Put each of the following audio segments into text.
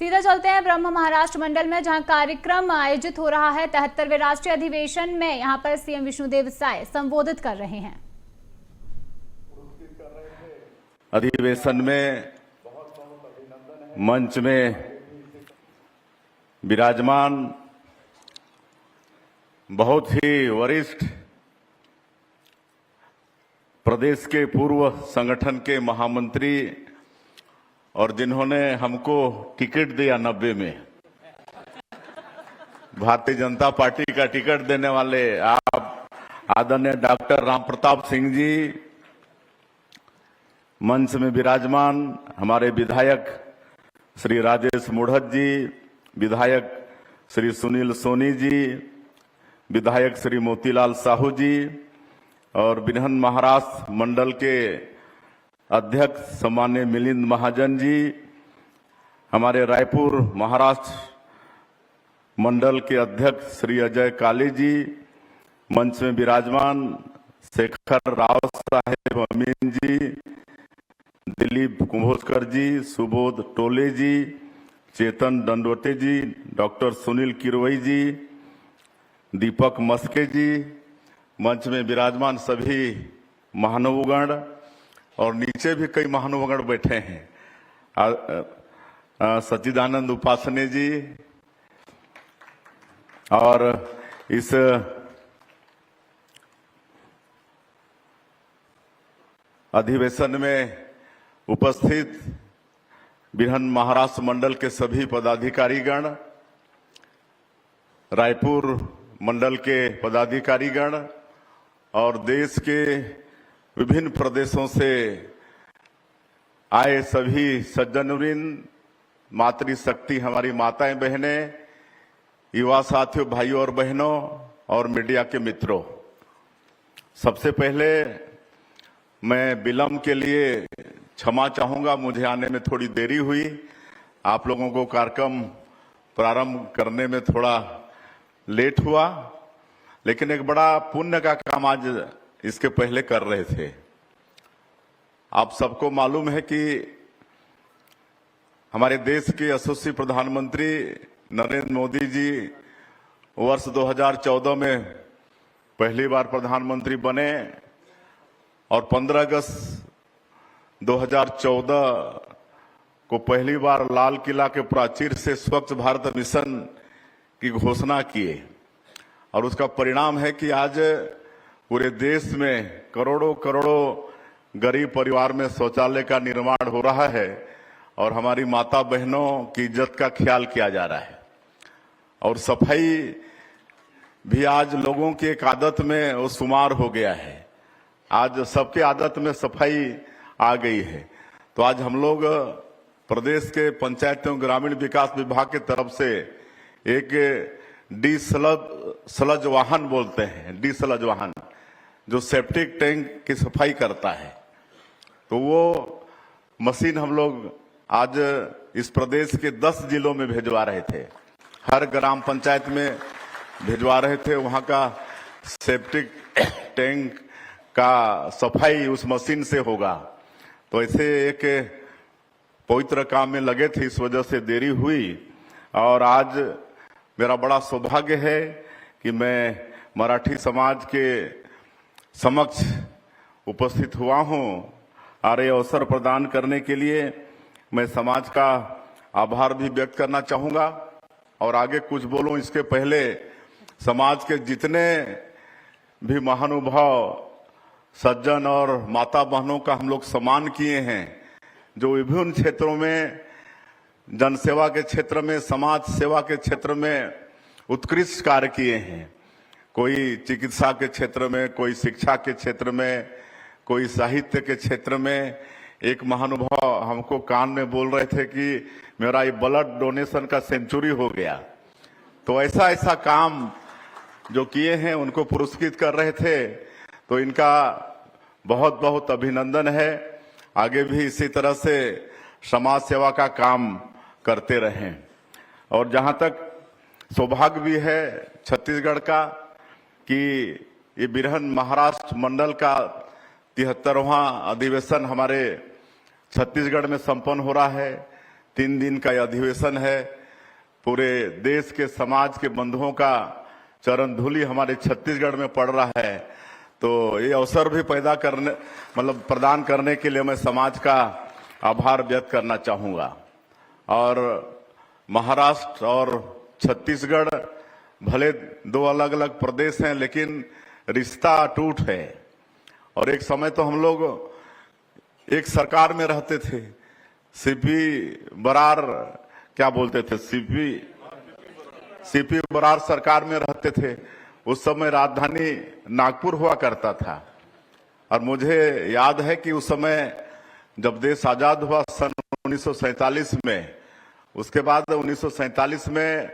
सीधा चलते हैं ब्रह्म महाराष्ट्र मंडल में, जहां कार्यक्रम आयोजित हो रहा है। 73वें राष्ट्रीय अधिवेशन में यहां पर सीएम विष्णुदेव साय संबोधित कर रहे हैं। अधिवेशन में मंच में विराजमान बहुत ही वरिष्ठ प्रदेश के पूर्व संगठन के महामंत्री और जिन्होंने हमको टिकट दिया 90 में, भारतीय जनता पार्टी का टिकट देने वाले आप आदरणीय डॉक्टर राम प्रताप सिंह जी, मंच में विराजमान हमारे विधायक श्री राजेश मुढ़त जी, विधायक श्री सुनील सोनी जी, विधायक श्री मोतीलाल साहू जी और बिरहन महाराष्ट्र मंडल के अध्यक्ष सम्माननीय मिलिंद महाजन जी, हमारे रायपुर महाराष्ट्र मंडल के अध्यक्ष श्री अजय काले जी, मंच में विराजमान शेखर राव साहेब अमीन जी, दिलीप कुंभोजकर जी, सुबोध टोले जी, चेतन दंडोटे जी, डॉक्टर सुनील किरवई जी, दीपक मस्के जी, मंच में विराजमान सभी महानुभावगण और नीचे भी कई महानुभावगण बैठे हैं, सच्चिदानंद उपासने जी, और इस अधिवेशन में उपस्थित बिरहन महाराष्ट्र मंडल के सभी पदाधिकारीगण, रायपुर मंडल के पदाधिकारीगण और देश के विभिन्न प्रदेशों से आए सभी सज्जनवृंद, मातृशक्ति हमारी माताएं बहनें, युवा साथियों, भाइयों और बहनों और मीडिया के मित्रों, सबसे पहले मैं विलंब के लिए क्षमा चाहूंगा। मुझे आने में थोड़ी देरी हुई, आप लोगों को कार्यक्रम प्रारंभ करने में थोड़ा लेट हुआ, लेकिन एक बड़ा पुण्य का काम आज इसके पहले कर रहे थे। आप सबको मालूम है कि हमारे देश के यशस्वी प्रधानमंत्री नरेंद्र मोदी जी वर्ष 2014 में पहली बार प्रधानमंत्री बने और 15 अगस्त 2014 को पहली बार लाल किला के प्राचीर से स्वच्छ भारत मिशन की घोषणा किए और उसका परिणाम है कि आज पूरे देश में करोड़ों करोड़ों गरीब परिवार में शौचालय का निर्माण हो रहा है और हमारी माता बहनों की इज्जत का ख्याल किया जा रहा है। और सफाई भी आज लोगों की एक आदत में वो शुमार हो गया है, आज सबके आदत में सफाई आ गई है। तो आज हम लोग प्रदेश के पंचायत एवं ग्रामीण विकास विभाग की तरफ से एक डी स्लज वाहन बोलते हैं, डी स्लज वाहन जो सेप्टिक टैंक की सफाई करता है, तो वो मशीन हम लोग आज इस प्रदेश के 10 जिलों में भिजवा रहे थे, हर ग्राम पंचायत में भिजवा रहे थे। वहां का सेप्टिक टैंक का सफाई उस मशीन से होगा। तो ऐसे एक पवित्र काम में लगे थे, इस वजह से देरी हुई। और आज मेरा बड़ा सौभाग्य है कि मैं मराठी समाज के समक्ष उपस्थित हुआ हूं और ये अवसर प्रदान करने के लिए मैं समाज का आभार भी व्यक्त करना चाहूंगा। और आगे कुछ बोलूं इसके पहले समाज के जितने भी महानुभाव सज्जन और माता बहनों का हम लोग सम्मान किए हैं, जो विभिन्न क्षेत्रों में जनसेवा के क्षेत्र में, समाज सेवा के क्षेत्र में उत्कृष्ट कार्य किए हैं, कोई चिकित्सा के क्षेत्र में, कोई शिक्षा के क्षेत्र में, कोई साहित्य के क्षेत्र में। एक महानुभाव हमको कान में बोल रहे थे कि मेरा ये ब्लड डोनेशन का सेंचुरी हो गया। तो ऐसा ऐसा काम जो किए हैं उनको पुरस्कृत कर रहे थे, तो इनका बहुत बहुत अभिनंदन है। आगे भी इसी तरह से समाज सेवा का काम करते रहें। और जहां तक सौभाग्य भी है छत्तीसगढ़ का कि ये बिरहन महाराष्ट्र मंडल का 73वां अधिवेशन हमारे छत्तीसगढ़ में संपन्न हो रहा है। 3 दिन का यह अधिवेशन है। पूरे देश के समाज के बंधुओं का चरण धूलि हमारे छत्तीसगढ़ में पड़ रहा है, तो ये अवसर भी प्रदान करने के लिए मैं समाज का आभार व्यक्त करना चाहूंगा। और महाराष्ट्र और छत्तीसगढ़ भले 2 अलग अलग प्रदेश हैं, लेकिन रिश्ता अटूट है। और एक समय तो हम लोग एक सरकार में रहते थे, सीपी बरार क्या बोलते थे, सीपी बरार सरकार में रहते थे। उस समय राजधानी नागपुर हुआ करता था। और मुझे याद है कि उस समय जब देश आजाद हुआ सन 1947 में, उसके बाद 1947 में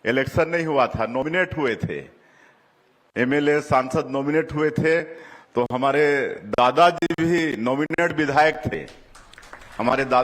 इलेक्शन नहीं हुआ था, नॉमिनेट हुए थे, एमएलए सांसद नॉमिनेट हुए थे। तो हमारे दादाजी भी नॉमिनेट विधायक थे। हमारे दादा